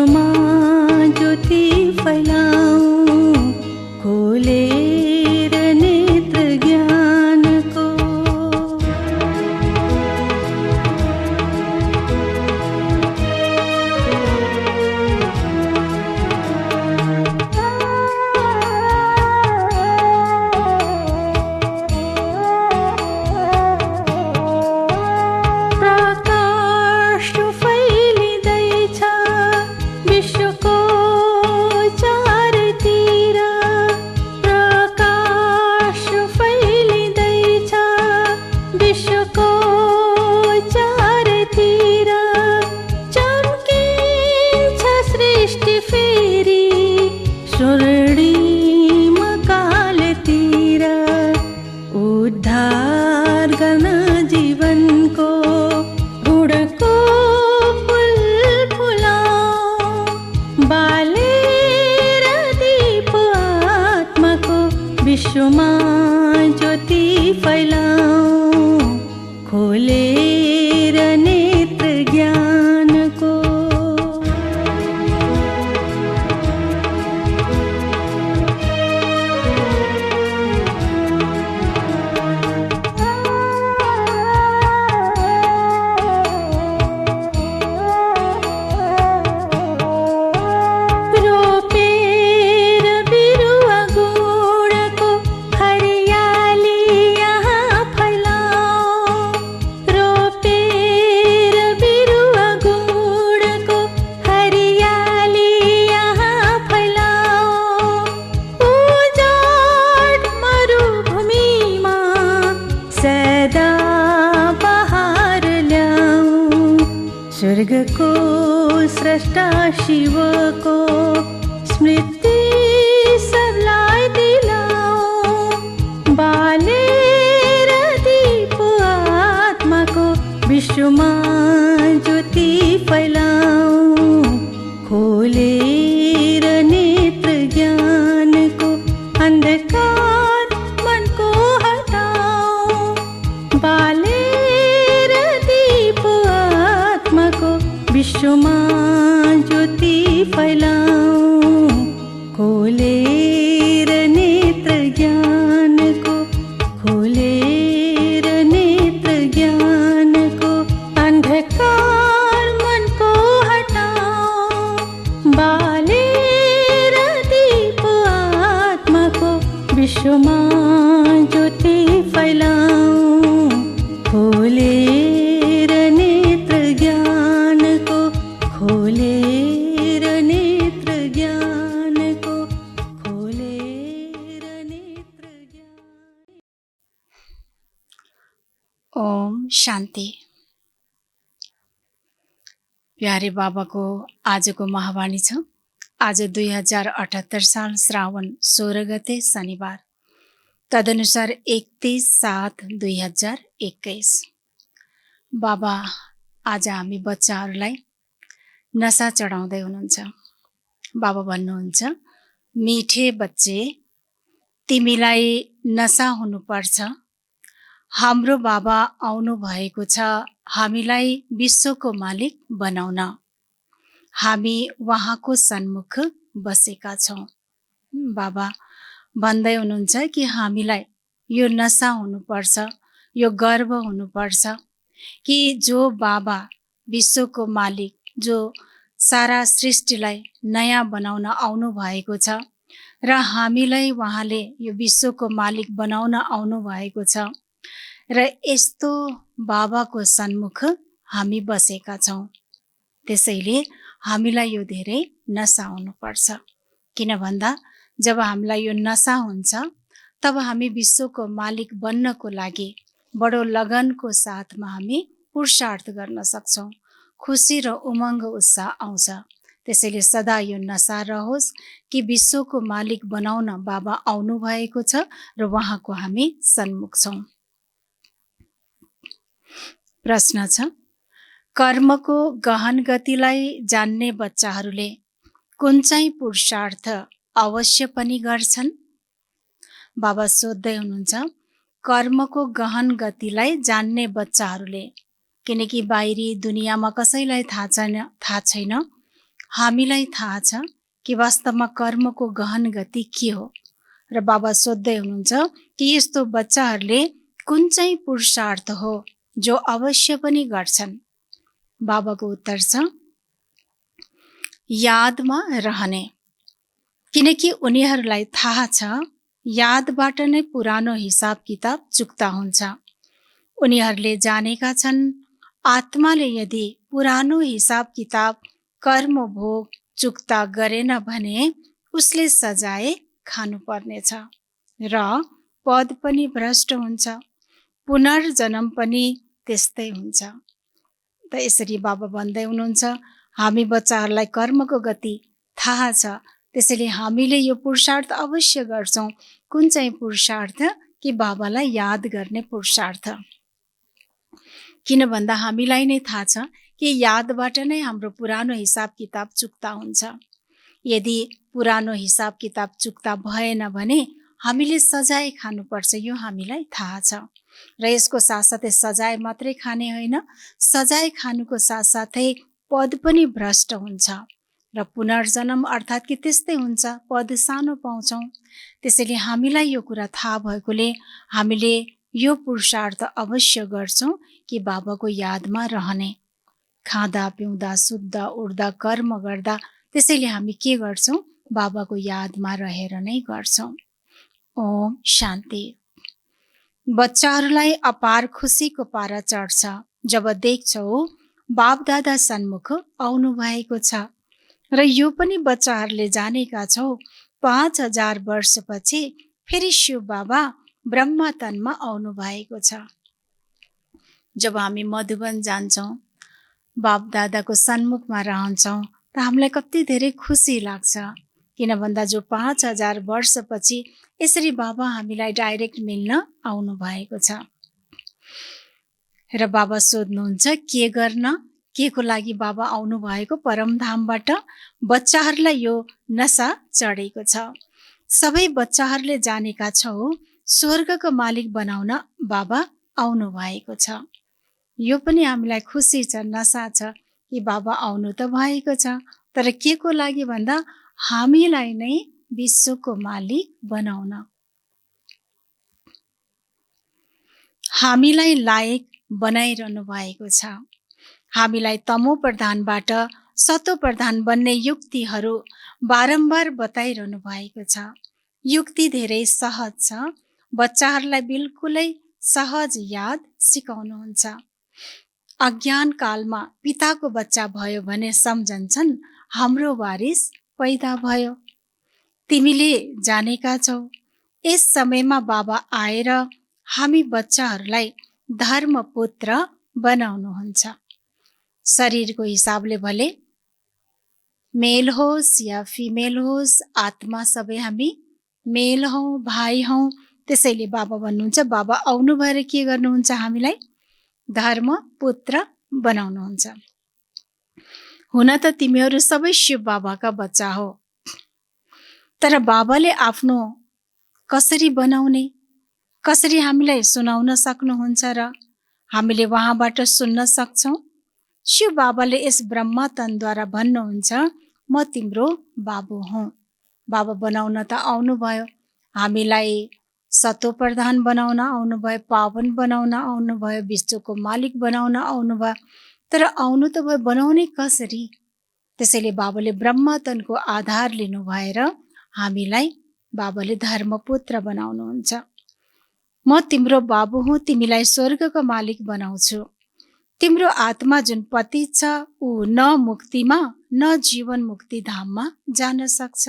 विश्वमा ज्योति फैलाऊं, खोलेर नेत्र ज्ञानको। प्रकाश फैलिँदैछ विश्वको चारैतिर, प्रकाश फैलिँदैछ विश्वको चारैतिर। चम्किन्छ सृष्टि फेरि स्वर्णिम कालतिर, उद्धार गर्न जीवनको गुणको फुल फुलाऊं, बालेर दीप आत्माको विश्वमा ज्योति फैलाऊं, खोलेर नेत्र ज्ञानको। रोपेर बिरुवा गुणको हरियाली यहाँ फैलाऊं, रोपेर बिरुवा गुणको हरियाली यहाँ फैलाऊं। उजाड मरुभूमिमा सदा बहार ल्याऊं, स्वर्गको स्रष्टा शिवको स्मृति सबलाई दिलाऊं, बालेर दीप आत्माको विश्वमा ज्योति फैलाऊं, खोलेर नेत्र ज्ञानको। अन्धकार मनको हटाऊं, बालेर दीप आत्माको विश्वमा ज्योति फैलाऊं, खोलेर नेत्र ज्ञानको, खोलेर नेत्र ज्ञानको। अन्धकार मनको हटाऊं, बालेर दीप आत्माको विश्वमा ज्योति फैलाऊं, खोलेर नेत्र ज्ञानको, खोलेर नेत्र ज्ञानको, खोलेर नेत्र ज्ञान। ओम शान्ति। प्यारे बाबाको आजको महावाणी छ। आज 2078 साल श्रावण 16 गते शनिबार, तदनुसार 31/7/2021। बाबा आज हामी बच्चाहरूलाई नशा चढाउँदै हुनुहुन्छ। बाबा भन्नुहुन्छ, मिठे बच्चे, तिमीलाई नशा हुनुपर्छ। हाम्रो बाबा आउनु भएको छ हामीलाई विश्वको मालिक बनाउन। हामी उहाँको सन्मुख बसेका छौँ। बाबा भन्दै हुनुहुन्छ कि हामीलाई यो नशा हुनुपर्छ, यो गर्व हुनुपर्छ कि जो बाबा विश्वको मालिक, जो सारा सृष्टिलाई नयाँ बनाउन आउनु भएको छ र हामीलाई उहाँले यो विश्वको मालिक बनाउन आउनु भएको छ र यस्तो बाबाको सन्मुख हामी बसेका छौँ। त्यसैले हामीलाई यो धेरै नशा हुनुपर्छ। किन भन्दा जब हामीलाई यो नशा हुन्छ तब हामी विश्वको मालिक बन्नको लागि बडो लगनको साथमा हामी पुरुषार्थ गर्न सक्छौँ। खुसी र उमङ्ग उत्साह आउँछ। त्यसैले सदा यो नशा रहोस् कि विश्वको मालिक बनाउन बाबा आउनु भएको छ र उहाँको हामी सन्मुख छौँ। प्रश्न छ, कर्मको गहन गतिलाई जान्ने बच्चाहरूले कुन चाहिँ पुरुषार्थ अवश्य पनि गर्छन्? बाबा सोध्दै हुनुहुन्छ, कर्मको गहन गतिलाई जान्ने बच्चाहरूले, किनकि बाहिरी दुनियाँमा कसैलाई थाहा छैन हामीलाई थाहा छ कि वास्तवमा कर्मको गहन गति के हो र बाबा सोध्दै हुनुहुन्छ कि यस्तो बच्चाहरूले कुन चाहिँ पुरुषार्थ हो जो अवश्य पनि गर्छन्। बाबाको उत्तर छ यादमा रहने, किनकि उनीहरूलाई थाहा छ यादबाट नै पुरानो हिसाब किताब चुक्ता हुन्छ। उनीहरूले जानेका छन् आत्माले यदि पुरानो हिसाब किताब कर्म भोग चुक्ता गरेन भने उसले सजाय खानुपर्नेछ र पद पनि भ्रष्ट हुन्छ, पुनर्जन्म पनि त्यस्तै हुन्छ। त यसरी बाबा भन्दै हुनुहुन्छ हामी बच्चाहरूलाई कर्मको गति थाहा छ, त्यसैले हामीले यो पुरुषार्थ अवश्य गर्छौँ। कुन चाहिँ पुरुषार्थ? कि बाबालाई याद गर्ने पुरुषार्थ। किन भन्दा हामीलाई नै थाहा छ कि यादबाट नै हाम्रो पुरानो हिसाब किताब चुक्ता हुन्छ। यदि पुरानो हिसाब किताब चुक्ता भएन भने हामीले सजाय खानुपर्छ, यो हामीलाई थाहा छ। र यसको साथसाथै सजाय मात्रै खाने होइन, सजाय खानुको साथसाथै पद पनि भ्रष्ट हुन्छ र पुनर्जन्म अर्थात् कि त्यस्तै हुन्छ, पद सानो पाउँछौँ। त्यसैले हामीलाई यो कुरा थाहा भएकोले हामीले यो पुरुषार्थ अवश्य गर्छौँ कि बाबाको यादमा रहने। खाँदा पिउँदा सुत्दा उड्दा कर्म गर्दा त्यसैले हामी के गर्छौँ? बाबाको यादमा रहेर नै गर्छौँ। ओम शान्ति। बच्चाहरूलाई अपार खुसीको पारा चढ्छ जब देख्छौ बाप दादा सन्मुख आउनु भएको छ। र यो पनि बच्चाहरूले जानेका छौ 5000 वर्षपछि फेरि शिव बाबा ब्रह्मा तनमा आउनु भएको छ। जब हामी मधुबन जान्छौँ, बाप दादाको सन्मुखमा रहन्छौँ त हामीलाई कति धेरै खुसी लाग्छ। किन भन्दा जो 5000 वर्षपछि यसरी बाबा हामीलाई डाइरेक्ट मिल्न आउनु भएको छ। र बाबा सोध्नुहुन्छ के गर्न, के को लागि बाबा आउनु भएको परमधामबाट? बच्चाहरूलाई यो नशा चढेको छ। सबै बच्चाहरूले जानेका छौ स्वर्गको मालिक बनाउन बाबा आउनु भएको छ। यो पनि हामीलाई खुसी छ, नशा छ कि बाबा आउनु त भएको छ, तर के को लागि भन्दा हामीलाई नै विश्वको मालिक बनाउन, हामीलाई लायक बनाइरहनु भएको छ। हामीलाई तमो प्रधानबाट सतो प्रधान बन्ने युक्तिहरू बारम्बार बताइरहनु भएको छ। युक्ति धेरै सहज छ, बच्चाहरूलाई बिल्कुलै सहज याद सिकाउनुहुन्छ। अज्ञान कालमा पिताको बच्चा भयो भने सम्झन्छन् हाम्रो वारिस पैदा भयो। तिमीले जानेका छौ यस समयमा बाबा आएर हामी बच्चाहरूलाई धर्मपुत्र बनाउनुहुन्छ। शरीरको हिसाबले भले मेल होस् या फिमेल होस्, आत्मा सबै हामी मेल हौँ, भाइ हौँ। त्यसैले बाबा भन्नुहुन्छ बाबा आउनु भएर के गर्नुहुन्छ? हामीलाई धर्मपुत्र बनाउनुहुन्छ। हुन त तिमीहरू सबै शिव बाबाका बच्चा हो, तर बाबाले आफ्नो कसरी बनाउने, कसरी हामीलाई सुनाउन सक्नुहुन्छ र हामीले उहाँबाट सुन्न सक्छौँ? शिव बाबाले यस ब्रह्मा तनद्वारा भन्नुहुन्छ म तिम्रो बाबु हुँ। बाबा बनाउन त आउनुभयो, हामीलाई सतो प्रधान बनाउन आउनुभयो, पावन बनाउन आउनुभयो, विश्वको मालिक बनाउन आउनुभयो। तर आउनु त भयो, बनाउने कसरी? त्यसैले बाबाले ब्रह्मा तनको आधार लिनु भएर हामीलाई बाबाले धर्मपुत्र बनाउनुहुन्छ। म तिम्रो बाबु हुँ, तिमीलाई स्वर्गको मालिक बनाउँछु। तिम्रो आत्मा जुन पतित छ ऊ न मुक्तिमा न जीवन मुक्ति धाममा जान सक्छ।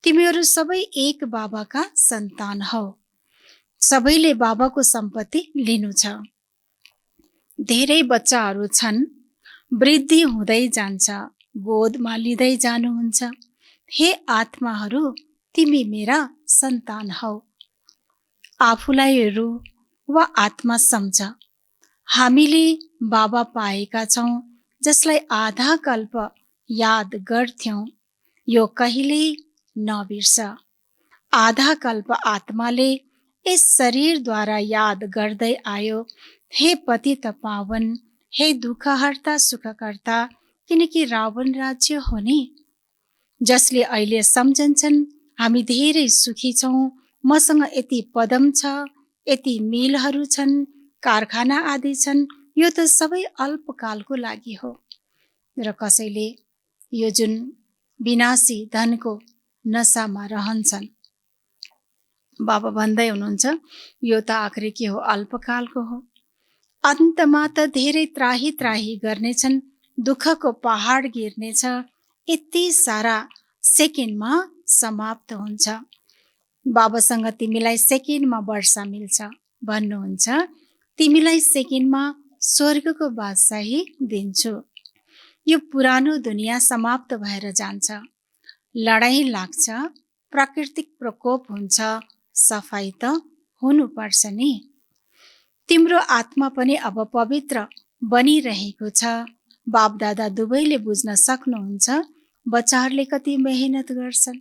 तिमीहरू सबै एक बाबाका सन्तान हौ, सबैले बाबाको सम्पत्ति लिनु छ। धेरै बच्चाहरू छन्, वृद्धि हुँदै जान्छ, गोदमा लिँदै जानुहुन्छ। हे आत्माहरू, तिमी मेरा सन्तान हौ। आफूलाई रु वा आत्मा सम्झ। हामीले बाबा पाएका छौँ जसलाई आधा कल्प याद गर्थ्यौँ, यो कहिल्यै नबिर्स। आधा कल्प आत्माले यस शरीरद्वारा याद गर्दै आयो, हे पतित पावन, हे दुःखहर्ता सुखकर्ता, किनकि रावण राज्य हो नि। जसले अहिले सम्झन्छन् हामी धेरै सुखी छौँ, मसँग यति पदम छ, यति मिलहरू छन्, कारखाना आदि छन्, यो त सबै अल्पकालको लागि हो। र कसैले यो जुन विनाशी धनको नसामा रहन्छन्, बाबा भन्दै हुनुहुन्छ यो त आखिर के हो, अल्पकालको हो। अन्तमा त धेरै त्राही त्राही गर्नेछन्, दुःखको पहाड गिर्नेछ, यति सारा सेकेन्डमा समाप्त हुन्छ। बाबासँग तिमीलाई सेकेन्डमा वर्षा मिल्छ भन्नुहुन्छ, तिमीलाई सेकेन्डमा स्वर्गको बादशाही दिन्छु। यो पुरानो दुनियाँ समाप्त भएर जान्छ, लडाईँ लाग्छ, प्राकृतिक प्रकोप हुन्छ, सफाई त हुनुपर्छ नि। तिम्रो आत्मा पनि अब पवित्र बनिरहेको छ। बापदादा दुवैले बुझ्न सक्नुहुन्छ बच्चाहरूले कति मेहनत गर्छन्।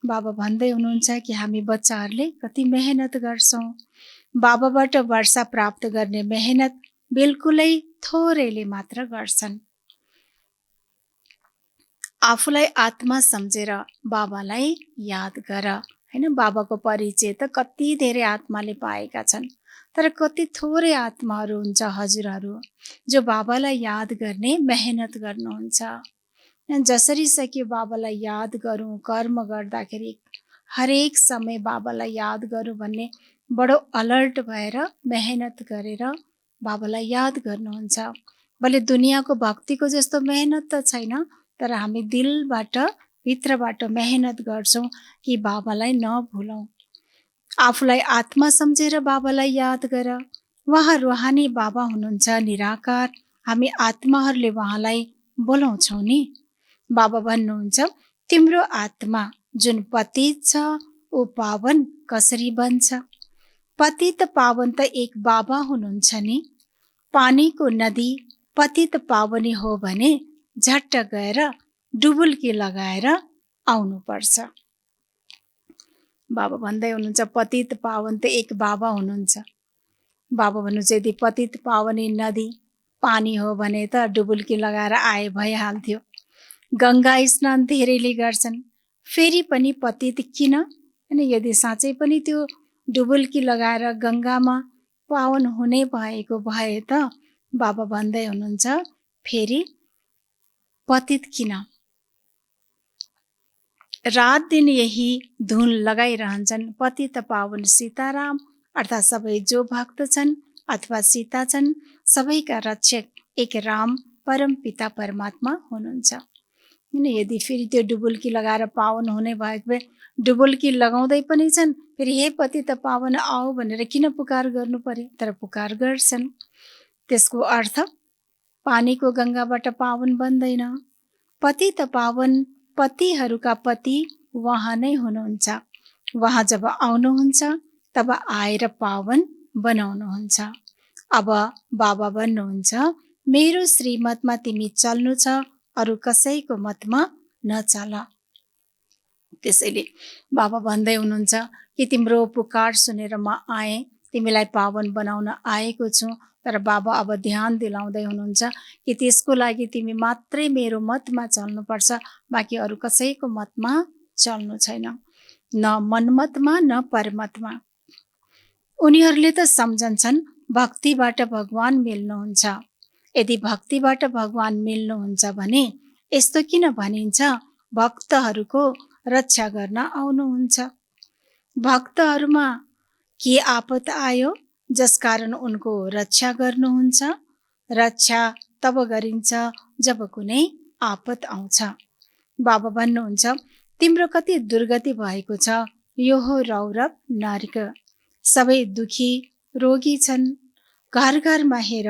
बाबा भन्दै हुनुहुन्छ कि हामी बच्चाहरूले कति मेहनत गर्छौँ। बाबाबाट वर्षा प्राप्त गर्ने मेहनत बिल्कुलै थोरैले मात्र गर्छन्। आफूलाई आत्मा सम्झेर बाबालाई याद गर हैन। बाबाको परिचय त कति धेरै आत्माले पाएका छन्, तर कति थोरै आत्माहरू हुन्छ हजुरहरू जो बाबालाई याद गर्ने मेहनत गर्नुहुन्छ। जसरी सक्यो बाबालाई याद गरौँ, कर्म गर्दाखेरि हरेक समय बाबालाई याद गरौँ भन्ने बडो अलर्ट भएर मेहनत गरेर बाबालाई याद गर्नुहुन्छ। भले दुनियाँको भक्तिको जस्तो मेहनत त छैन, तर हामी दिलबाट भित्रबाट मेहनत गर्छौँ कि बाबालाई नभुलौँ। आफूलाई आत्मा सम्झेर बाबालाई याद गर। उहाँ रुहानी बाबा हुनुहुन्छ, निराकार। हामी आत्माहरूले उहाँलाई बोलाउँछौँ नि। बाबा भन्नुहुन्छ तिम्रो आत्मा जुन पतित छ ऊ पावन कसरी बन्छ। पतित पावन त एक बाबा हुनुहुन्छ नि। पानीको नदी पतित पावनी हो भने झट्ट गएर डुबुल्की लगाएर आउनुपर्छ। बाबा भन्दै हुनुहुन्छ पतित पावन त एक बाबा हुनुहुन्छ। बाबा भन्नुहुन्छ यदि पतित पावनी नदी पानी हो भने त डुबुल्की लगाएर आए भइहाल्थ्यो। गङ्गा स्नान धेरैले गर्छन्, फेरि पनि पतित किन? अनि यदि साँच्चै पनि त्यो डुबुल्की लगाएर गङ्गामा पावन हुने भएको भए त बाबा भन्दै हुनुहुन्छ फेरि पतित किन? रात दिन यही धुन लगाइरहन्छन्। पतित पावन सीताराम अर्थात् सबै जो भक्त छन् अथवा सीता छन्, सबैका रक्षक एक राम परम पिता परमात्मा हुनुहुन्छ। यदि फेरि त्यो डुबुल्की लगाएर पावन हुने भएको भए डुबुल्की लगाउँदै पनि छन्, फेरि हे पतित पावन आऊ भनेर किन पुकार गर्नु पर्यो? तर पुकार गर्छन्। त्यसको अर्थ पानीको गङ्गाबाट पावन बन्दैन। पतित पावन पतिहरूका पति उहाँ नै हुनुहुन्छ। उहाँ जब आउनुहुन्छ तब आएर पावन बनाउनुहुन्छ। अब बाबा भन्नुहुन्छ मेरो श्रीमतमा तिमी चल्नु छ, अरू कसैको मतमा नचल। त्यसैले बाबा भन्दै हुनुहुन्छ कि तिम्रो पुकार सुनेर म आएँ, तिमीलाई पावन बनाउन आएको छु। तर बाबा अब ध्यान दिलाउँदै हुनुहुन्छ कि त्यसको लागि तिमी मात्रै मेरो मतमा चल्नुपर्छ, बाँकी अरू कसैको मतमा चल्नु छैन, न मनमतमा न परमतमा। उनीहरूले त सम्झन्छन् भक्तिबाट भगवान मिल्नुहुन्छ। यदि भक्तिबाट भगवान मिल्नुहुन्छ भने यस्तो किन भनिन्छ भक्तहरूको रक्षा गर्न आउनुहुन्छ। भक्तहरूमा के आपत आयो जसकारण उनको रक्षा गर्नुहुन्छ? रक्षा तब गरिन्छ जब कुनै आपत आउँछ। बाबा भन्नुहुन्छ तिम्रो कति दुर्गति भएको छ, यो हो रौरव नर्क। सबै दुखी रोगी छन्। घर घरमा हेर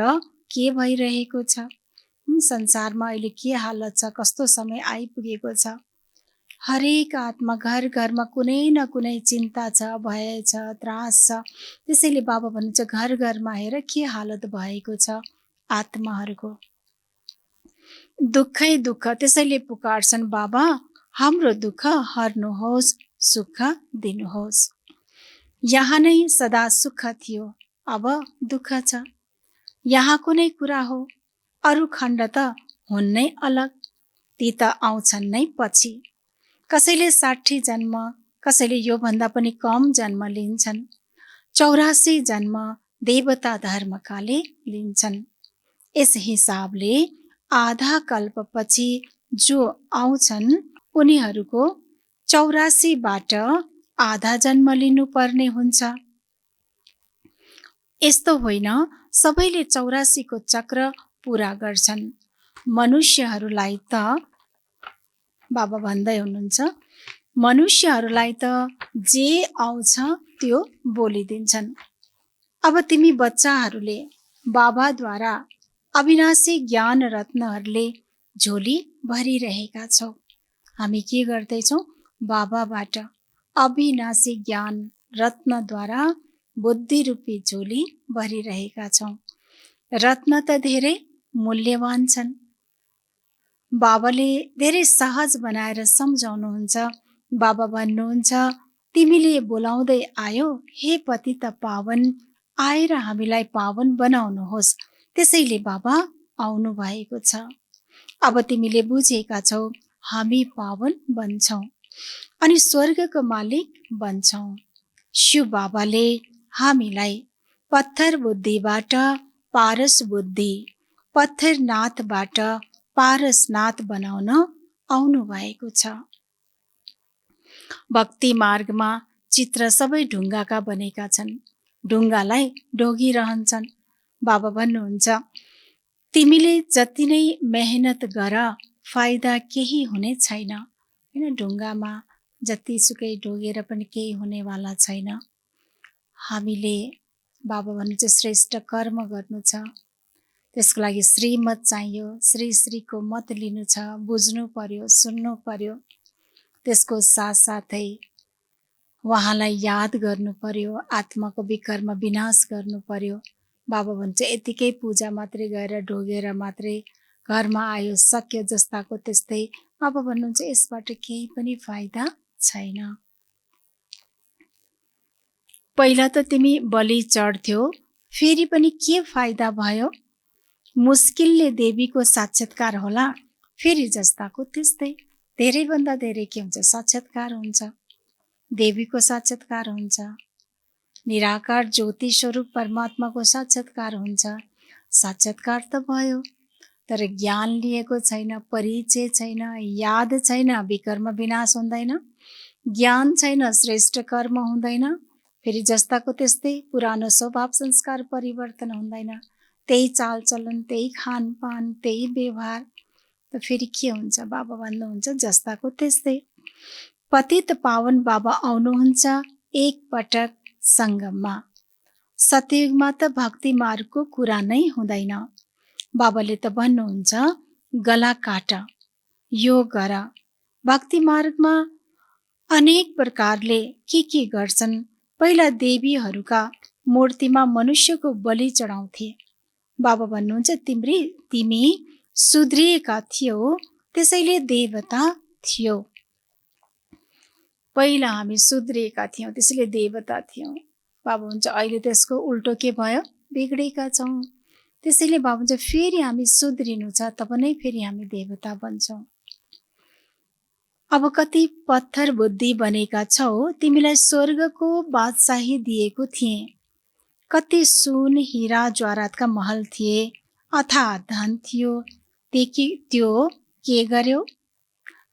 के भइरहेको छ। संसारमा अहिले के हालत छ, कस्तो समय आइपुगेको छ। हरेक आत्मा घर घरमा कुनै न कुनै चिन्ता छ, भय छ, त्रास छ। त्यसैले बाबा भन्नुहुन्छ घर घरमा हेर के हालत भएको छ आत्माहरूको। दुःखै दुःख, त्यसैले पुकार्छन् बाबा हाम्रो दुःख हर्नुहोस्, सुख दिनुहोस्। यहाँ नै सदा सुख थियो, अब दुःख छ। यहाँ कुनै कुरा हो, अरू खण्ड त हुन् नै अलग, ती त आउँछन् नै पछि। कसैले 60 जन्म, कसैले योभन्दा पनि कम जन्म लिन्छन्। 84 जन्म देवता धर्मकाले लिन्छन्। यस हिसाबले आधा कल्पपछि जो आउँछन् उनीहरूको 84बाट आधा जन्म लिनुपर्ने हुन्छ। यस्तो होइन सबैले 84 को चक्र पूरा गर्छन्। मनुष्यहरूलाई त बाबा भन्दै हुनुहुन्छ, मनुष्यहरूलाई त जे आउँछ त्यो बोलिदिन्छन्। अब तिमी बच्चाहरूले बाबाद्वारा अविनाशी ज्ञान रत्नहरूले झोली भरिरहेका छौ। हामी के गर्दैछौँ? बाबाबाट अविनाशी ज्ञान रत्नद्वारा बुद्धि रूपी झोली भरिरहेका छौँ। रत्न त धेरै मूल्यवान छन्। बाबाले धेरै सहज बनाएर सम्झाउनुहुन्छ। बाबा भन्नुहुन्छ, तिमीले बोलाउँदै आयो, हे पतित पावन, आएर हामीलाई पावन बनाउनुहोस्। त्यसैले बाबा आउनु भएको छ। अब तिमीले बुझेका छौ, हामी पावन बन्छौँ अनि स्वर्गको मालिक बन्छौँ। शिव बाबाले हामीलाई पत्थर बुद्धिबाट पारस बुद्धि, पत्थरनाथबाट पारसनाथ बनाउन आउनु भएको छ। भक्ति मार्गमा चित्र सबै ढुङ्गाका बनेका छन्। ढुङ्गालाई ढोगिरहन्छन्। बाबा भन्नुहुन्छ, तिमीले जति नै मेहनत गर फाइदा केही हुने छैन। हैन, ढुङ्गामा जतिसुकै ढोगेर पनि केही हुनेवाला छैन। हामीले बाबा भन्नुहुन्छ श्रेष्ठ कर्म गर्नु छ। त्यसको लागि श्रीमत चाहियो। श्रीको मत लिनु छ, बुझ्नु पर्यो, सुन्नु पर्यो। त्यसको साथसाथै उहाँलाई याद गर्नु पर्यो, आत्माको विकर्म विनाश गर्नु पर्यो। बाबा भन्छ यतिकै पूजा मात्रै गरेर ढोगेर मात्रै घरमा आयो, सक्यो जस्ताको त्यस्तै। बाबा भन्नुहुन्छ यसबाट केही पनि फाइदा छैन। पहिला त तिमी बलि चढ्थ्यौ, फेरि पनि के फाइदा भयो? मुस्किलले देवीको साक्षात्कार होला, फेरि जस्ताको त्यस्तै। धेरैभन्दा धेरै के हुन्छ? साक्षात्कार हुन्छ, देवीको साक्षात्कार हुन्छ, निराकार ज्योति स्वरूप परमात्माको साक्षात्कार हुन्छ। साक्षात्कार त भयो, तर ज्ञान लिएको छैन, परिचय छैन, याद छैन, विकर्म विनाश हुँदैन। ज्ञान छैन, श्रेष्ठ कर्म हुँदैन, फेरि जस्ताको त्यस्तै। पुरानो स्वभाव संस्कार परिवर्तन हुँदैन, त्यही चालचलन, त्यही खानपान, त्यही व्यवहार, त फेरि के हुन्छ? बाबा भन्नुहुन्छ जस्ताको त्यस्तै। पतित पावन बाबा आउनुहुन्छ एक पटक सङ्गममा। सतयुगमा त भक्ति मार्गको कुरा नै हुँदैन। बाबाले त भन्नुहुन्छ गला काट, यो गर। भक्ति मार्गमा अनेक प्रकारले के गर्छन्? पहिला देवीहरूका मूर्तिमा मनुष्यको बलि चढाउँथे। बाबा भन्नुहुन्छ तिमी सुध्रिएका थियौ, त्यसैले देवता थियौ। पहिला हामी सुध्रिएका थियौँ, त्यसैले देवता थियौँ। बाबा भन्छ अहिले त्यसको उल्टो के भयो? बिग्रेका छौँ। त्यसैले बाबा भन्छ फेरि हामी सुध्रिनु छ, तब नै फेरि हामी देवता बन्छौँ। अब कति पत्थर बुद्धि बनेका छौ, तिमीलाई स्वर्गको बादशाही दिएको थिए। कति सुन हिरा ज्वारातका महल थिए, अथाह धन थियो, त्यो के गर्यौ?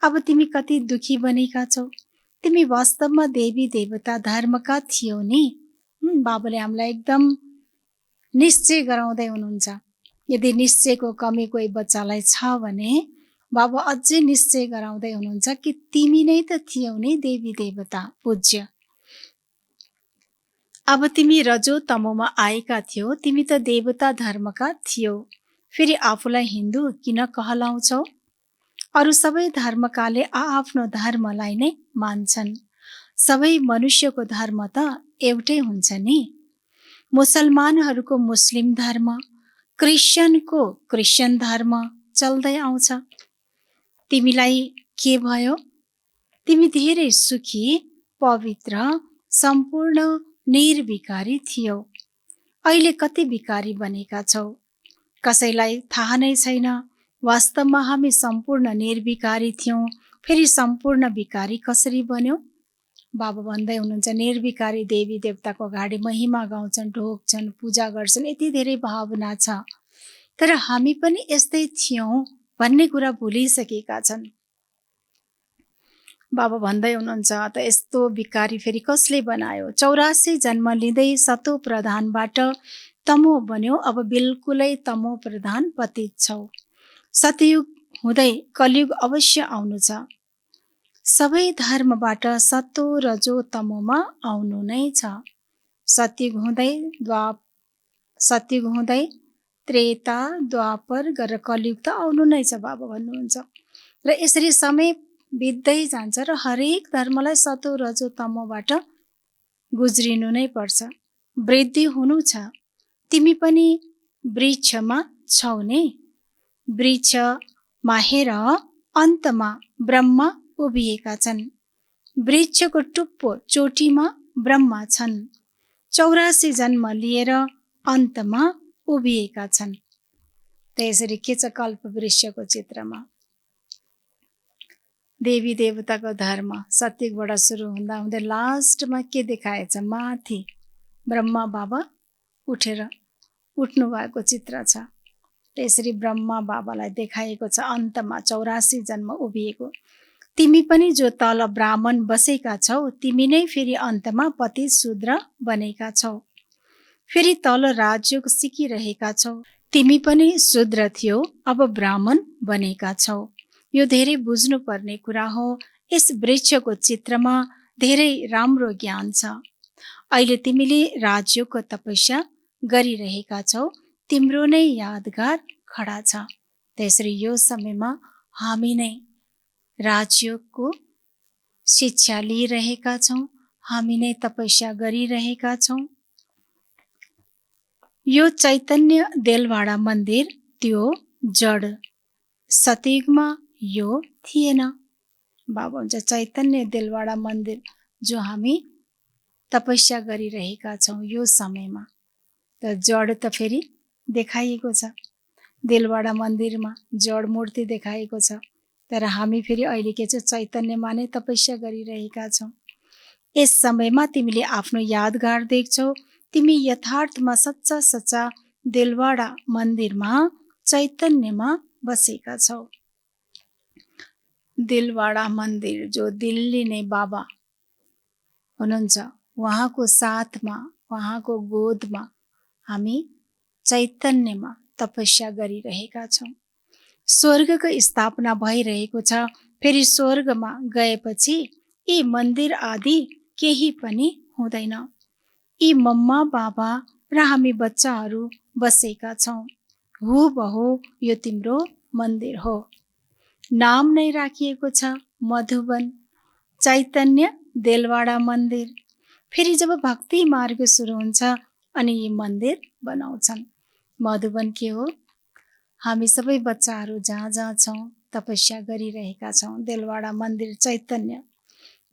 अब तिमी कति दुखी बनेका छौ। तिमी वास्तवमा देवी देवता धर्मका थियौ नि। बाबाले हामीलाई एकदम निश्चय गराउँदै हुनुहुन्छ। यदि निश्चयको कमी कोही बच्चालाई छ भने बाबा अझै निश्चय गराउँदै हुनुहुन्छ कि तिमी नै त थियौ नि देवी देवता पूज्य। अब तिमी रजो तमोमा आएका थियौ, तिमी त देवता धर्मका थियौ, फेरि आफूलाई हिन्दू किन कहलाउँछौ? अरू सबै धर्मकाले आआफ्नो धर्मलाई नै मान्छन्। सबै मनुष्यको धर्म त एउटै हुन्छ नि। मुसलमानहरूको मुस्लिम धर्म, क्रिस्चियनको क्रिस्चियन धर्म चल्दै आउँछ। तिमीलाई के भयो? तिमी धेरै सुखी, पवित्र, सम्पूर्ण निर्विकारी थियौ। अहिले कति विकारी बनेका छौ। कसैलाई थाहा नै छैन वास्तवमा हामी सम्पूर्ण निर्विकारी थियौँ, फेरि सम्पूर्ण विकारी कसरी बन्यौँ? बाबा भन्दै हुनुहुन्छ निर्विकारी देवी देवताको अगाडि महिमा गाउँछन्, ढोग्छन्, पूजा गर्छन्, यति धेरै भावना छ। तर हामी पनि यस्तै थियौँ भन्ने कुरा भुलिसकेका छन्। बाबा भन्दै हुनुहुन्छ त यस्तो विकारी फेरि कसले बनायो? 84 जन्म लिँदै सतो प्रधानबाट तमो बन्यो, अब बिल्कुलै तमो प्रधान पतित छौ। सतयुग हुँदै कलियुग अवश्य आउनु छ। सबै धर्मबाट सतो रजो तमोमा आउनु नै छ। सतयुग हुँदै त्रेता द्वापर गरेर कलियुग त आउनु नै छ बाबा भन्नुहुन्छ। र यसरी समय बित्दै जान्छ र हरेक धर्मलाई सतो रजो तमोबाट गुज्रिनु नै पर्छ। वृद्धि हुनु छ। तिमी पनि वृक्षमा छौ नि। वृक्षमा हेर, अन्तमा ब्रह्मा उभिएका छन्। वृक्षको टुप्पो चोटीमा ब्रह्मा छन्। 84 जन्म लिएर अन्तमा उभिएका छन्। त्यसरी के छ कल्प वृक्षको चित्रमा? देवी देवताको धर्म सत्यबाट सुरु हुँदा हुँदै लास्टमा के देखाएछ? माथि ब्रह्मा बाबा उठ्नु भएको चित्र छ। त्यसरी ब्रह्मा बाबालाई देखाएको छ अन्तमा 84 जन्म उभिएको। तिमी पनि जो तल ब्राह्मण बसेका छौ, तिमी नै फेरि अन्तमा पतित शूद्र बनेका छौ। फेरि तल राजयोग सिकिरहेका छौ। तिमी पनि शूद्र थियौ, अब ब्राह्मण बनेका छौ। यो धेरै बुझ्नुपर्ने कुरा हो। यस वृक्षको चित्रमा धेरै राम्रो ज्ञान छ। अहिले तिमीले राजयोगको तपस्या गरिरहेका छौ। तिम्रो नै यादगार खडा छ। त्यसरी यो समयमा हामी नै राजयोगको शिक्षा लिइरहेका छौँ। हामी नै तपस्या गरिरहेका छौँ। यो चैतन्य देलवाडा मन्दिर त्यो जड। सतयुगमा यो थिएन। बाबा हुन्छ चैतन्य देलवाडा मन्दिर जो हामी तपस्या गरिरहेका छौँ यो समयमा त जड त फेरि देखाइएको छ। देलवाडा मन्दिरमा जड मूर्ति देखाइएको छ। तर हामी फेरि अहिले के छ चैतन्यमा नै तपस्या गरिरहेका छौँ। यस समयमा तिमीले आफ्नो यादगार देख्छौ। तिमी यथार्थमा सच्चा देलवाडा मन्दिरमा चैतन्यमा बसेका छौ। देलवाडा मन्दिर जो दिल्ली नै बाबा हुनुहुन्छ, उहाँको साथमा, उहाँको गोदमा हामी चैतन्यमा तपस्या गरिरहेका छौँ। स्वर्गको स्थापना भइरहेको छ। फेरि स्वर्गमा गएपछि यी मन्दिर आदि केही पनि हुँदैन। यी मम्मा बाबा र हामी बच्चाहरू बसेका छौँ। हुबहु यो तिम्रो मन्दिर हो। नाम नै राखिएको छ मधुबन चैतन्य देलवाडा मन्दिर। फेरि जब भक्ति मार्ग सुरु हुन्छ अनि यी मन्दिर बनाउँछन्। मधुबन के हो? हामी सबै बच्चाहरू जहाँ जहाँ छौँ तपस्या गरिरहेका छौँ। देलवाडा मन्दिर चैतन्य।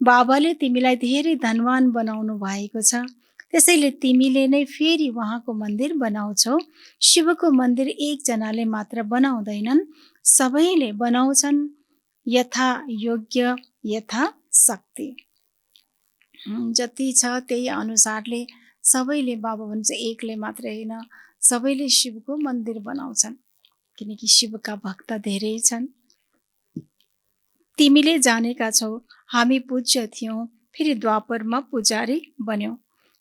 बाबाले तिमीलाई धेरै धनवान बनाउनु भएको छ। त्यसैले तिमीले नै फेरि उहाँको मन्दिर बनाउँछौ। शिवको मन्दिर एकजनाले मात्र बनाउँदैनन्, सबैले बनाउँछन्। यथा योग्य यथा शक्ति। जति छ त्यही अनुसारले सबैले बाबा भन्छ एकले मात्र होइन, सबैले शिवको मन्दिर बनाउँछन्। किनकि शिवका भक्त धेरै छन्। तिमीले जानेका छौ हामी पूज्य थियौँ, फेरि द्वापरमा पुजारी बन्यौँ।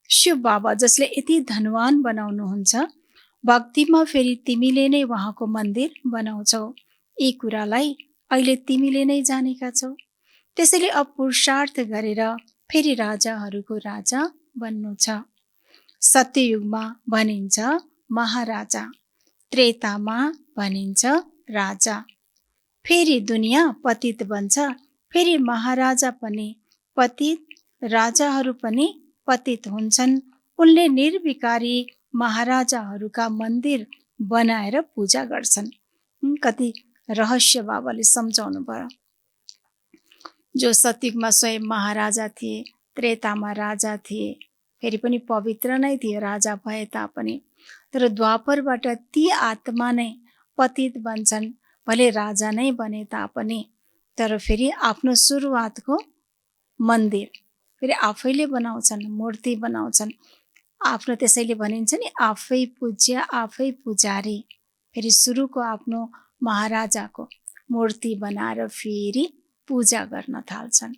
शिव बाबा जसले यति धनवान बनाउनुहुन्छ, भक्तिमा फेरि तिमीले नै उहाँको मन्दिर बनाउँछौ। यी कुरालाई अहिले तिमीले नै जानेका छौ। त्यसैले अब पुरुषार्थ गरेर फेरि राजाहरूको राजा बन्नु छ। सत्ययुगमा भनिन्छ महाराजा, त्रेतामा भनिन्छ राजा। फेरि दुनियाँ पतित बन्छ, फेरि महाराजा पनि पतित, राजाहरू पनि पतित हुन्छन्। उनले निर्विकारी महाराजाहरूका मन्दिर बनाएर पूजा गर्छन्। कति रहस्य बाबाले सम्झाउनु भयो। जो सतयुगमा स्वयं महाराजा थिए, त्रेतामा राजा थिए, फेरि पनि पवित्र नै थिए राजा भए तापनि। तर द्वापरबाट ती आत्मा नै पतित बन्छन्। भले राजा नै बने तापनि तर फेरि आफ्नो सुरुवातको मन्दिर फेरि आफैले बनाउँछन्, मूर्ति बनाउँछन्। आफ्नो त्यसैले भनिन्छ नि आफै पूज्य आफै पुजारी। फेरि सुरुको आफ्नो महाराजाको मूर्ति बनाएर फेरि पूजा गर्न थाल्छन्।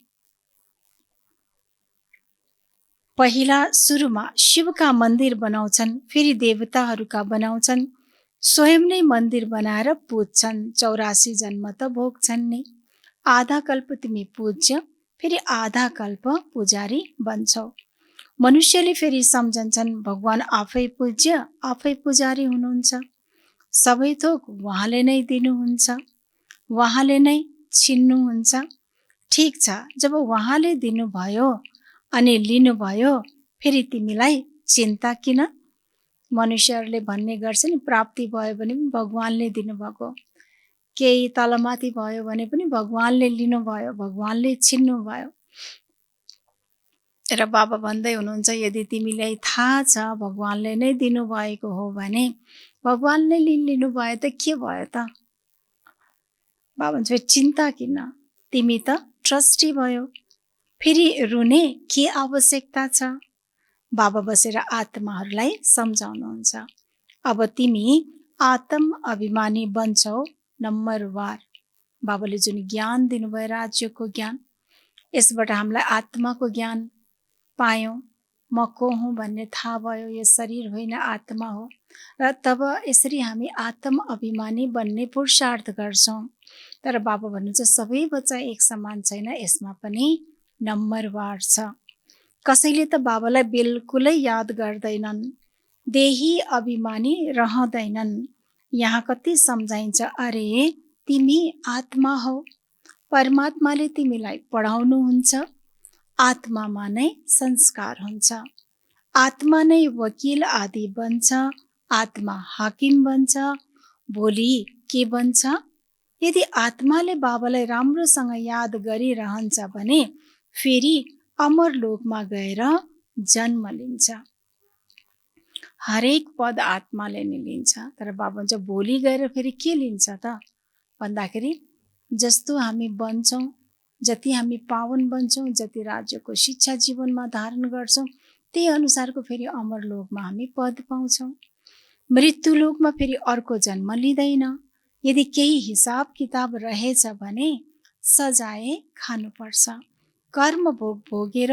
पहिला सुरुमा शिवका मन्दिर बनाउँछन्, फेरि देवताहरूका बनाउँछन्, स्वयं नै मन्दिर बनाएर पुज्छन्। 84 जन्म त भोग्छन् नि। आधा कल्प तिमी पूज्य फेरि आधा कल्प पुजारी बन्छौ। मनुष्यले फेरि सम्झन्छन् भगवान आफै पूज्य आफै पुजारी हुनुहुन्छ। सबै थोक उहाँले नै दिनुहुन्छ, उहाँले नै छिन्नुहुन्छ। ठिक छ, जब उहाँले दिनुभयो अनि लिनुभयो फेरि तिमीलाई चिन्ता किन? मनुष्यहरूले भन्ने गर्छ नि प्राप्ति भयो भने पनि भगवानले दिनुभएको, केही तलमाथि भयो भने पनि भगवानले लिनुभयो, भगवानले छिन्नुभयो। र बाबा भन्दै हुनुहुन्छ यदि तिमीलाई थाहा छ भगवानले नै दिनुभएको हो भने भगवानले लिनुभयो त के भयो त? बाबा भन्छ चिन्ता किन, तिमी त ट्रस्टी भयो, फेरि रुने के आवश्यकता छ? बाबा बसेर आत्माहरूलाई सम्झाउनुहुन्छ। अब तिमी आत्म अभिमानी बन्छौ नम्बरवार। बाबाले जुन ज्ञान दिनुभयो राज्यको ज्ञान, यसबाट हामीलाई आत्माको ज्ञान पायौँ। म को हुँ भन्ने थाहा भयो, यो शरीर होइन आत्मा हो। र तब यसरी हामी आत्म अभिमानी बन्ने पुरुषार्थ गर्छौँ। तर बाबा भन्नुहुन्छ सबै बच्चा एक समान छैन, यसमा पनि नम्बरवार छ। कसैले त बाबालाई बिल्कुलै याद गर्दैनन्, देही अभिमानी रहँदैनन्। यहाँ कति सम्झाइन्छ, अरे तिमी आत्मा हौ, परमात्माले तिमीलाई पढाउनुहुन्छ, आत्मामा नै संस्कार हुन्छ, आत्मा नै वकिल आदि बन्छ, आत्मा हाकिम बन्छ। भोलि के बन्छ? यदि आत्माले बाबालाई राम्रोसँग याद गरिरहन्छ भने फेरि अमर लोकमा गएर जन्म लिन्छ। हरेक पद आत्माले नै लिन्छ। तर बाबा भन्छ भोलि गएर फेरि के लिन्छ त भन्दाखेरि जस्तो हामी बन्छौँ, जति हामी पावन बन्छौँ, जति राज्यको शिक्षा जीवनमा धारण गर्छौँ, त्यही अनुसारको फेरि अमर लोकमा हामी पद पाउँछौँ। मृत्यु लोकमा फेरि अर्को जन्म लिँदैन। यदि केही हिसाब किताब रहेछ भने सजाय खानुपर्छ, कर्म भोग भोगेर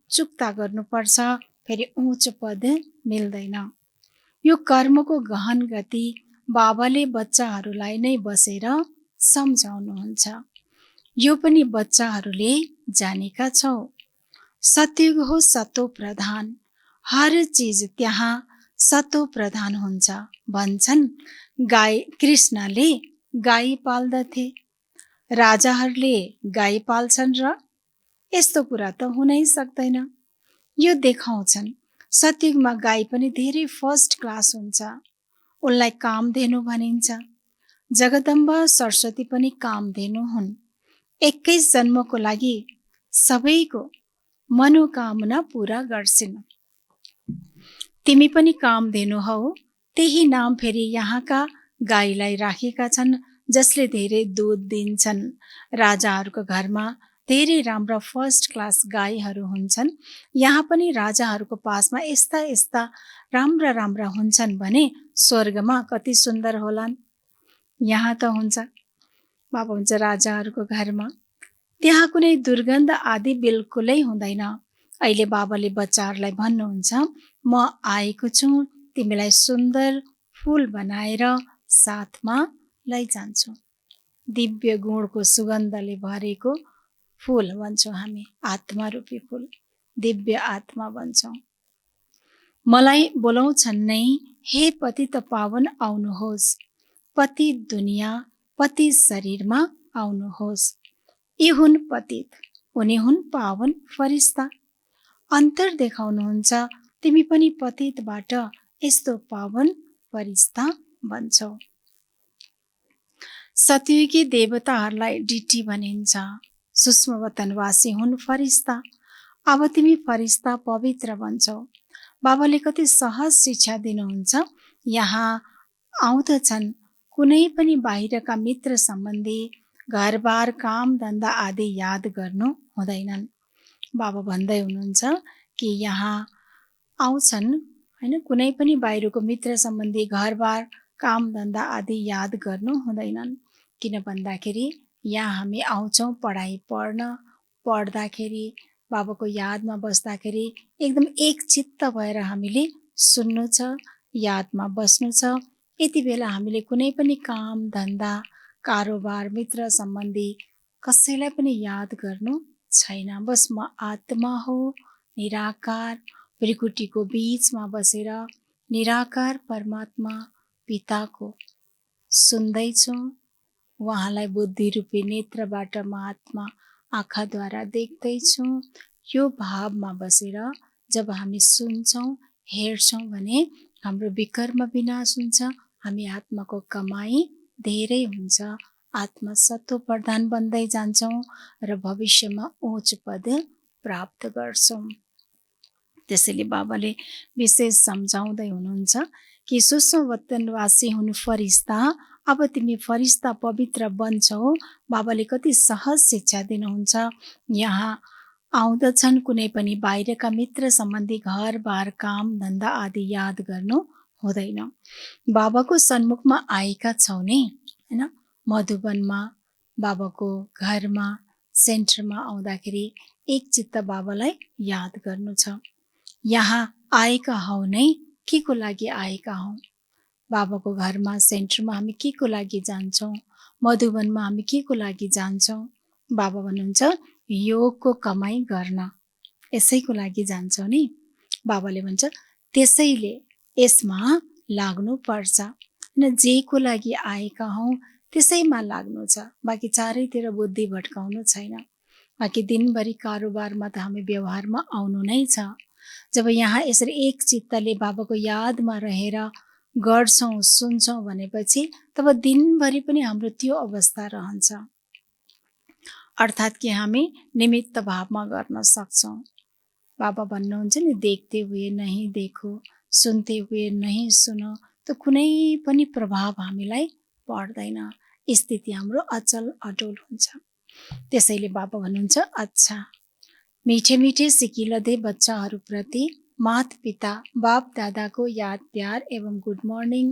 चुक्ता गर्नुपर्छ, फेरि उच्च पद मिल्दैन। यो कर्मको गहन गति बाबाले बच्चाहरूलाई नै बसेर सम्झाउनुहुन्छ। यो पनि बच्चाहरूले जानेका छौ। सतयुग हो सतो प्रधान, हर चिज त्यहाँ सतो प्रधान हुन्छ। भन्छन् गाई कृष्णले गाई पाल्दथे, राजाहरूले गाई पाल्छन् र? यस्तो कुरा त हुनै सक्दैन। यो देखाउँछन् सतयुगमा गाई पनि धेरै फर्स्ट क्लास हुन्छ, उनलाई कामधेनु भनिन्छ। जगदम्बा सरस्वती पनि कामधेनु हुन्। 21 जन्मको लागि सबैको मनोकामना पूरा गर्छिन्। तिमी पनि कामधेनु हौ, त्यही नाम फेरि यहाँका गाईलाई राखेका छन्, जसले धेरै दुध दिन्छन्। राजाहरूको घरमा धेरै राम्रा फर्स्ट क्लास गाईहरू हुन्छन्। यहाँ पनि राजाहरूको पासमा यस्ता यस्ता राम्रा राम्रा हुन्छन् भने स्वर्गमा कति सुन्दर होलान्। यहाँ त हुन्छ बाबा हुन्छ राजाहरूको घरमा त्यहाँ कुनै दुर्गन्ध आदि बिल्कुलै हुँदैन। अहिले बाबाले बच्चाहरूलाई भन्नुहुन्छ म आएको छु, तिमीलाई सुन्दर फूल बनाएर साथमा लैजान्छु। दिव्य गुणको सुगन्धले भरेको फूल भन्छौँ हामी, आत्मा रूपी फूल, दिव्य आत्मा भन्छौँ। मलाई बोलाउँछन् नै, हे पतित पावन आउनुहोस्, पति दुनियाँ पति शरीरमा आउनुहोस्। यी हुन् पतित, उनी हुन् पावन फरिस्ता। अन्तर देखाउनुहुन्छ, तिमी पनि पतितबाट यस्तो पावन फरिस्ता बन्छौ। सतयुगी देवताहरूलाई डिटी भनिन्छ, सूक्ष्म वतनवासी हुन् फरिस्ता। अब तिमी फरिस्ता पवित्र बन्छौ। बाबाले कति सहज शिक्षा दिनुहुन्छ। यहाँ आउँदछन् कुनै पनि बाहिरका मित्र सम्बन्धी घरबार काम धन्दा आदि याद गर्नु हुँदैनन्। बाबा भन्दै हुनुहुन्छ कि यहाँ आउँछन् होइन, कुनै पनि बाहिरको मित्र सम्बन्धी घरबार काम धन्दा आदि याद गर्नु हुँदैनन्। किन भन्दाखेरि यहाँ हामी आउँछौँ पढाइ पढ्दाखेरि बाबाको यादमा बस्दाखेरि एकदम एक चित्त भएर हामीले सुन्नु छ, यादमा बस्नु छ। यति बेला हामीले कुनै पनि काम धन्दा कारोबार मित्र सम्बन्धी कसैलाई पनि याद गर्नु छैन। बस म आत्मा हो, निराकार भृकुटीको बीचमा बसेर निराकार परमात्मा पिताको सुन्दैछु। उहाँलाई बुद्धि रूपी नेत्रबाट म आत्मा आँखाद्वारा देख्दैछु। यो भावमा बसेर जब हामी सुन्छौँ हेर्छौँ भने हाम्रो विकर्म विनाश हुन्छ, हामी आत्माको कमाई धेरै हुन्छ, आत्मा सत्व प्रधान बन्दै जान्छौँ र भविष्यमा उच्च पद प्राप्त गर्छौँ। त्यसैले बाबाले विशेष सम्झाउँदै हुनुहुन्छ कि सूक्ष्म वतनवासी हुनु फरिस्ता, अब तिमी फरिस्ता पवित्र बन्छौ। बाबाले कति सहज शिक्षा दिनुहुन्छ। यहाँ आउँदछन् कुनै पनि बाहिरका मित्र सम्बन्धी घरबार काम धन्दा आदि याद गर्नु हुँदैन। बाबाको सन्मुखमा आएका छौ नि होइन, मधुबनमा बाबाको घरमा सेन्टरमा आउँदाखेरि एक चित्त बाबालाई याद गर्नु छ। यहाँ आएका हौ नै के को लागि आएका हौ? बाबाको घरमा सेन्टरमा हामी के को लागि जान्छौँ? मधुबनमा हामी के को लागि जान्छौँ? बाबा भन्नुहुन्छ योगको कमाई गर्न, यसैको लागि जान्छौँ नि। बाबाले भन्छ त्यसैले यसमा लाग्नु पर्छ होइन, जेको लागि आएका हौँ त्यसैमा लाग्नु छ। बाँकी चारैतिर बुद्धि भट्काउनु छैन। बाँकी दिनभरि कारोबारमा त हामी व्यवहारमा आउनु नै छ। जब यहाँ यसरी एक चित्तले बाबाको यादमा रहेर गर्छौँ सुन्छौँ भनेपछि तब दिनभरि पनि हाम्रो त्यो अवस्था रहन्छ। अर्थात् कि हामी निमित्त भावमा गर्न सक्छौँ। बाबा भन्नुहुन्छ नि देखते हुए नहीं देखो, सुनते हुए नहीं सुनो, त कुनै पनि प्रभाव हामीलाई पर्दैन। स्थिति हाम्रो अचल अटोल हुन्छ। त्यसैले बाबा भन्नुहुन्छ अच्छा मीठे मीठे सिकिलदे बच्चाहरूप्रति मात पिता बाप दादाको याद प्यार एवं गुड मर्निङ।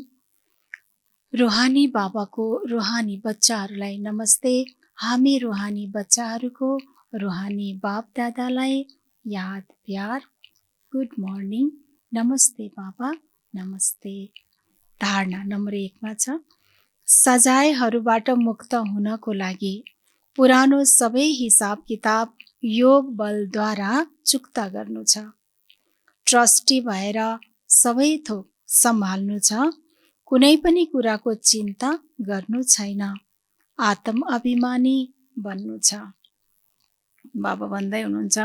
रुहानी बाबाको रुहानी बच्चाहरूलाई नमस्ते। हामी रुहानी बच्चाहरूको रुहानी बाप दादालाई याद प्यार गुड मर्निङ, नमस्ते बाबा नमस्ते। धारणा नम्बर 1 मा छ सजायहरूबाट मुक्त हुनको लागि पुरानो सबै हिसाब किताब योग बलद्वारा चुक्ता गर्नु छ। ट्रस्टी भएर सबै थोक सम्हाल्नु छ। कुनै पनि कुराको चिन्ता गर्नु छैन। आत्म अभिमानी बन्नु छ। बाबा भन्दै हुनुहुन्छ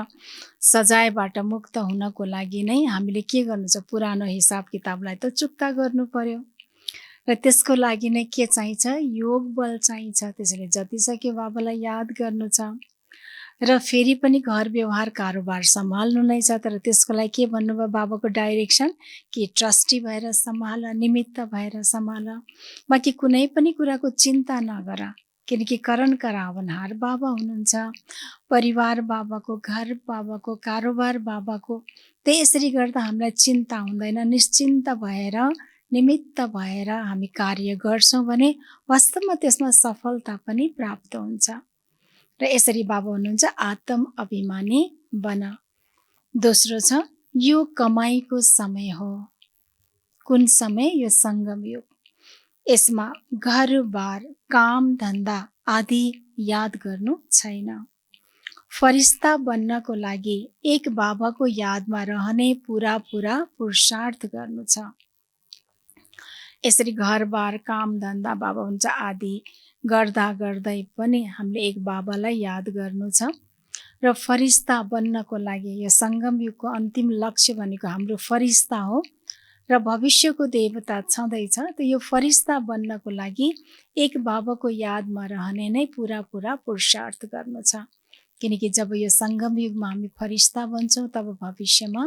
सजायबाट मुक्त हुनको लागि नै हामीले के गर्नु छ? पुरानो हिसाब किताबलाई त चुक्ता गर्नु पर्यो र त्यसको लागि नै के चाहिन्छ? योग बल चाहिन्छ। त्यसैले जति सक्यो बाबालाई याद गर्नु छ र फेरि पनि घर व्यवहार कारोबार सम्हाल्नु नै छ। तर त्यसको लागि के भन्नुभयो बाबाको डाइरेक्सन कि ट्रस्टी भएर सम्हाल, निमित्त भएर सम्हाल। बाँकी कुनै पनि कुराको चिन्ता नगर, किनकि करण करावनहार बाबा हुनुहुन्छ। परिवार बाबाको, घर बाबाको, कारोबार बाबाको। त्यसरी गर्दा हामीलाई चिन्ता हुँदैन। निश्चिन्त भएर निमित्त भएर हामी कार्य गर्छौँ भने वास्तवमा त्यसमा सफलता पनि प्राप्त हुन्छ। र यसरी बाबा हुनुहुन्छ आत्म अभिमानी बन। दोस्रो छ यो कमाईको समय हो। कुन समय? यो सङ्गम युग। यसमा घरबार काम धन्दा आदि याद गर्नु छैन। फरिस्ता बन्नको लागि एक बाबाको यादमा रहने पुरा पुरुषार्थ गर्नु छ। यसरी घरबार काम धन्दा बाबा हुन्छ आदि गर्दा गर्दै पनि हामीले एक बाबालाई याद गर्नु छ। र फरिस्ता बन्नको लागि यो सङ्गम युगको अन्तिम लक्ष्य भनेको हाम्रो फरिस्ता हो र भविष्यको देवता छँदैछ। त यो फरिस्ता बन्नको लागि एक बाबाको यादमा रहने नै पुरा पुरुषार्थ गर्नु छ। किनकि जब यो सङ्गम युगमा हामी फरिस्ता बन्छौँ तब भविष्यमा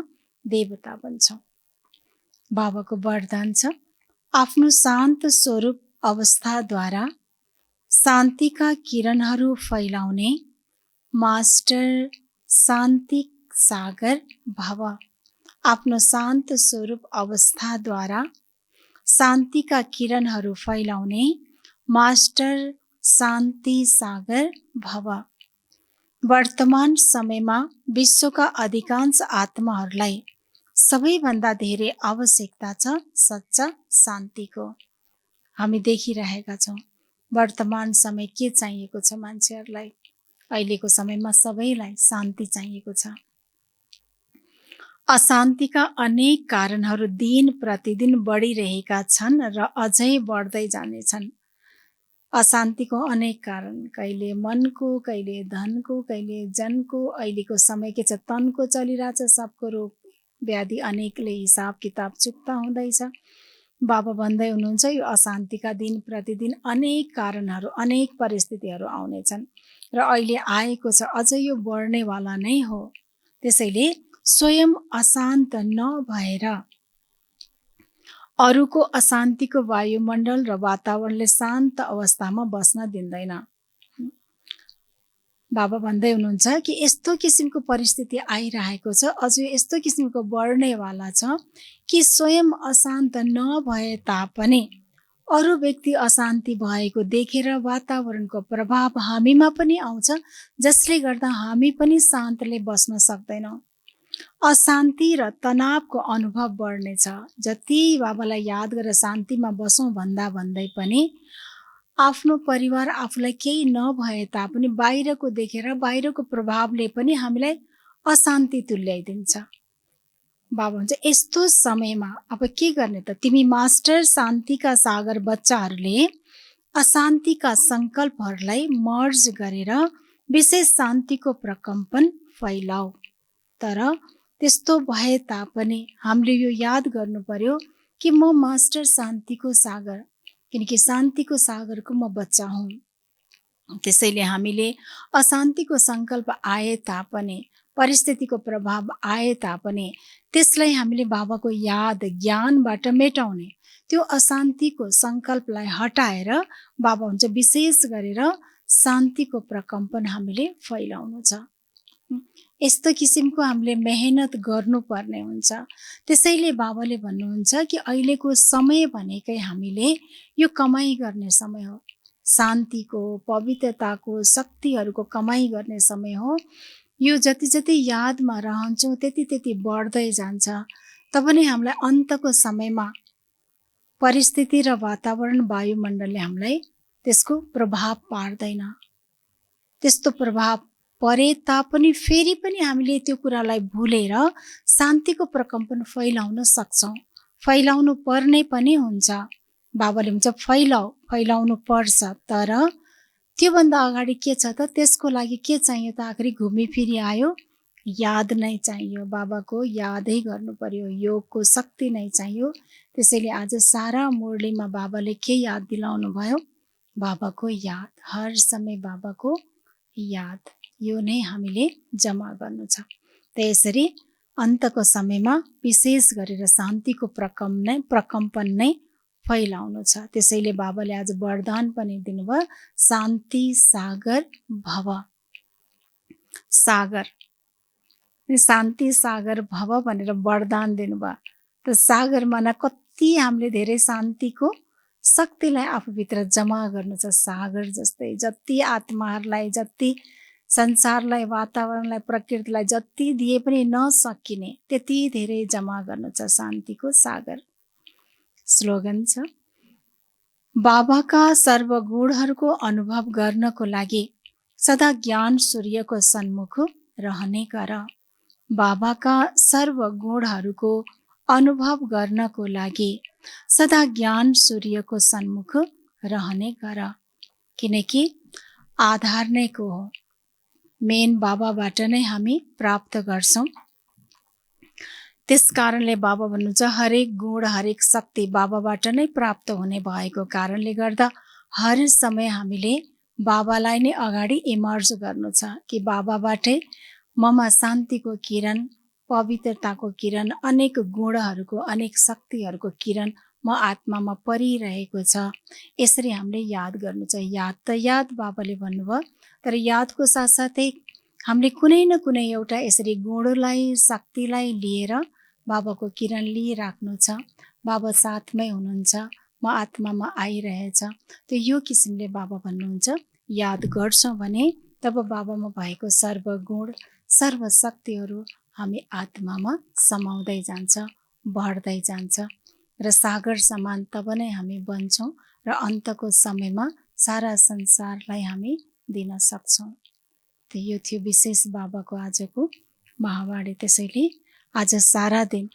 देवता बन्छौँ। बाबाको वरदान छ आफ्नो शान्त स्वरूप अवस्थाद्वारा शान्तिका किरणहरू फैलाउने मास्टर शान्ति सागर भव। आफ्नो शान्त स्वरूप अवस्थाद्वारा शान्तिका किरणहरू फैलाउने मास्टर शान्ति सागर भव। वर्तमान समयमा विश्वका अधिकांश आत्माहरूलाई सबैभन्दा धेरै आवश्यकता छ सच्चा शान्तिको। हामी देखिरहेका छौँ वर्तमान समय के चाहिएको छ मान्छेहरूलाई। अहिलेको समयमा सबैलाई शान्ति चाहिएको छ। अशान्तिका अनेक कारणहरू दिन प्रतिदिन बढिरहेका छन् र अझै बढ्दै जानेछन्। अशान्तिको अनेक कारण, कहिले मनको, कहिले धनको, कहिले जनको। अहिलेको समय के छ, तनको चलिरहेछ, सबको रोग व्याधि अनेकले हिसाब किताब चुक्ता हुँदैछ। बाबा भन्दै हुनुहुन्छ यो अशान्तिका दिन प्रतिदिन अनेक कारणहरू, अनेक परिस्थितिहरू आउनेछन् र अहिले आएको छ, अझ यो बढ्नेवाला नै हो। त्यसैले स्वयं अशान्त नभएर अरूको अशान्तिको वायुमण्डल र वातावरणले शान्त अवस्थामा बस्न दिँदैन। बाबा भन्दै हुनुहुन्छ कि यस्तो किसिमको परिस्थिति आइरहेको छ, अझ यस्तो किसिमको बढ्नेवाला छ कि स्वयं अशान्त नभए तापनि अरू व्यक्ति अशान्ति भएको देखेर वातावरणको प्रभाव हामीमा पनि आउँछ, जसले गर्दा हामी पनि शान्तले बस्न सक्दैनौँ। अशान्ति र तनावको अनुभव बढ्नेछ। जति बाबालाई याद गरेर शान्तिमा बसौँ भन्दै पनि आफ्नो परिवार आफूलाई केही नभए तापनि बाहिरको देखेर बाहिरको प्रभावले पनि हामीलाई अशान्ति तुल्याइदिन्छ। बाबा भन्छ यस्तो समयमा अब के गर्ने त, तिमी मास्टर शान्तिका सागर बच्चाहरूले अशान्तिका सङ्कल्पहरूलाई मर्ज गरेर विशेष शान्तिको प्रकम्पन फैलाऊ। तर त्यस्तो भए तापनि हामीले यो याद गर्नु पर्यो कि म मास्टर शान्तिको सागर, किनकि शान्तिको सागरको म बच्चा हुँ। त्यसैले हामीले अशान्तिको सङ्कल्प आए तापनि, परिस्थितिको प्रभाव आए तापनि त्यसलाई हामीले बाबाको याद ज्ञानबाट मेटाउने, त्यो अशान्तिको सङ्कल्पलाई हटाएर बाबा हुन्छ विशेष गरेर शान्तिको प्रकम्पन हामीले फैलाउनु छ। यस्तो किसिमको हामीले मेहनत गर्नुपर्ने हुन्छ। त्यसैले बाबाले भन्नुहुन्छ कि अहिलेको समय भनेकै हामीले यो कमाई गर्ने समय हो, शान्तिको, पवित्रताको, शक्तिहरूको कमाई गर्ने समय हो। यो जति जति यादमा रहन्छौँ त्यति त्यति बढ्दै जान्छ। तब नै हामीलाई अन्तको समयमा परिस्थिति र वातावरण वायुमण्डलले हामीलाई त्यसको प्रभाव पार्दैन। त्यस्तो प्रभाव परे तापनि फेरि पनि हामीले त्यो कुरालाई भुलेर शान्तिको प्रकम्पन फैलाउन सक्छौँ। फैलाउनु पर्ने पनि हुन्छ। बाबाले भन्छ फैलाउनु पर्छ। तर त्योभन्दा अगाडि के छ त, त्यसको लागि के चाहियो त, आखिरी घुमिफिरी आयो, याद नै चाहियो। बाबाको यादै गर्नु पर्यो, योगको शक्ति नै चाहियो। त्यसैले आज सारा मुरलीमा बाबाले के याद दिलाउनु भयो, बाबाको याद, हर समय बाबाको याद, यो नै हामीले जमा गर्नु छ। त्यसरी अन्तको समयमा विशेष गरेर शान्तिको प्रकम्पन नै फैलाउनु छ। त्यसैले बाबाले आज वरदान पनि दिनुभयो, शान्ति सागर भव। सागर, शान्ति सागर भव भनेर वरदान दिनुभयो। त सागर माना कति हामीले धेरै शान्तिको शक्तिलाई आफूभित्र जमा गर्नु छ। सागर जस्तै जति आत्माहरूलाई, जति संसारलाई, वातावरणलाई, प्रकृतिलाई जति दिए पनि नसकिने त्यति धेरै जमा गर्नु छ शान्तिको सागर। स्लोगन छ, बाबाका सर्वगुणहरूको अनुभव गर्नको लागि सदा ज्ञान सूर्यको सन्मुख रहने गर। बाबाका सर्वगुणहरूको अनुभव गर्नको लागि सदा ज्ञान सूर्यको सन्मुख रहने गर। किनकि आधार नै को हो, मेन बाबाबाट नै हामी प्राप्त गर्छौँ। त्यस कारणले बाबा भन्नुहुन्छ हरेक गुण, हरेक शक्ति बाबाबाट नै प्राप्त हुने भएको कारणले गर्दा हर समय हामीले बाबालाई नै अगाडि इमर्ज गर्नु छ कि बाबाबाटै ममा शान्तिको किरण, पवित्रताको किरण, अनेक गुणहरूको, अनेक शक्तिहरूको किरण म आत्मामा परिरहेको छ। यसरी हामीले याद गर्नु छ। याद त याद बाबाले भन्नुभयो, तर यादको साथसाथै हामीले कुनै न कुनै एउटा यसरी गुणलाई शक्तिलाई लिएर बाबाको किरण लिइराख्नु छ। बाबा साथमै हुनुहुन्छ, म आत्मामा आइरहेछ। त्यो यो किसिमले बाबा भन्नुहुन्छ याद गर्छौँ भने तब बाबामा भएको सर्वगुण सर्वशक्तिहरू हामी आत्मामा समाउँदै जान्छ, बढ्दै जान्छ र सागर समान तब नै हामी बन्छौँ र अन्तको समयमा सारा संसारलाई हामी दिन सक्छौँ। त यो थियो विशेष बाबाको आजको महावाणी। त्यसैले आज सारा दिन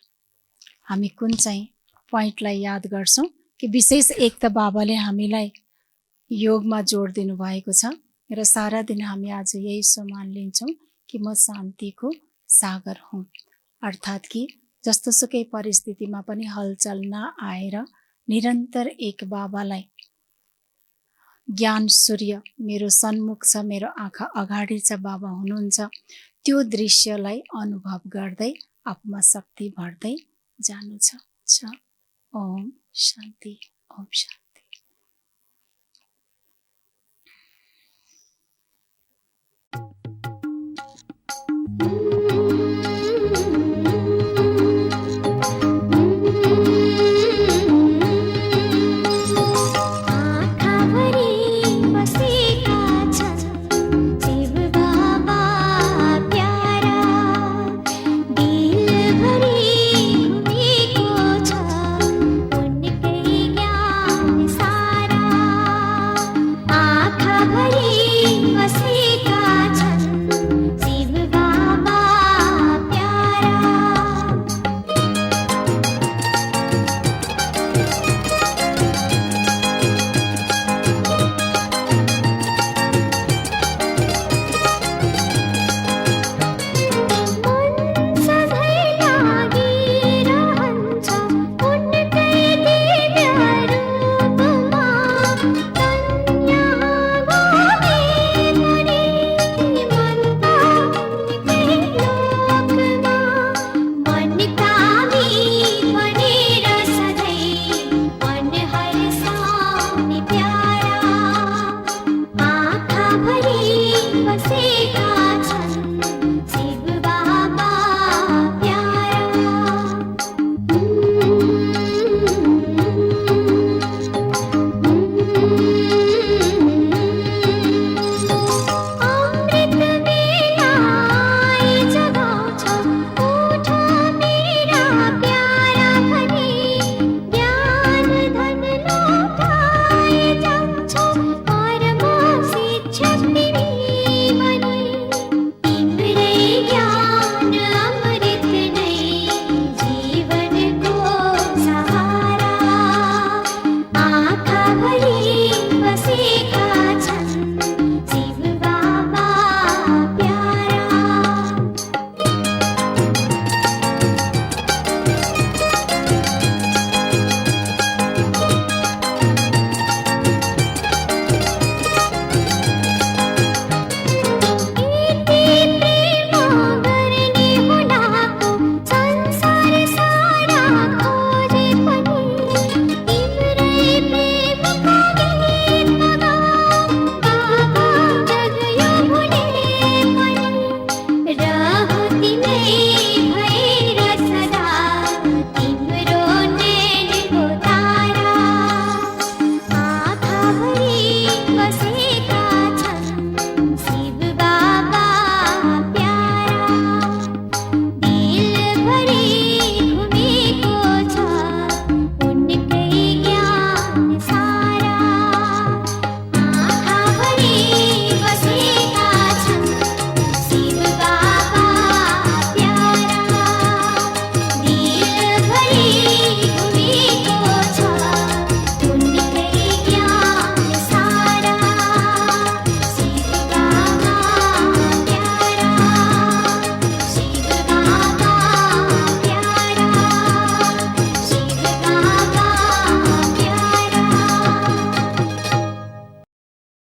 हामी कुन चाहिँ पोइन्टलाई याद गर्छौँ कि विशेष एक त बाबाले हामीलाई योगमा जोड दिनुभएको छ र सारा दिन हामी आज यही सम्मान लिन्छौँ कि म शान्तिको सागर हुँ। अर्थात् कि जस्तोसुकै परिस्थितिमा पनि हलचल नआएर निरन्तर एक बाबालाई ज्ञान सूर्य मेरो सन्मुख छ, मेरो आँखा अगाडि छ, बाबा हुनुहुन्छ, त्यो दृश्यलाई अनुभव गर्दै आफूमा शक्ति भर्दै जानु छ। ओम शान्ति, ओम शान्ति।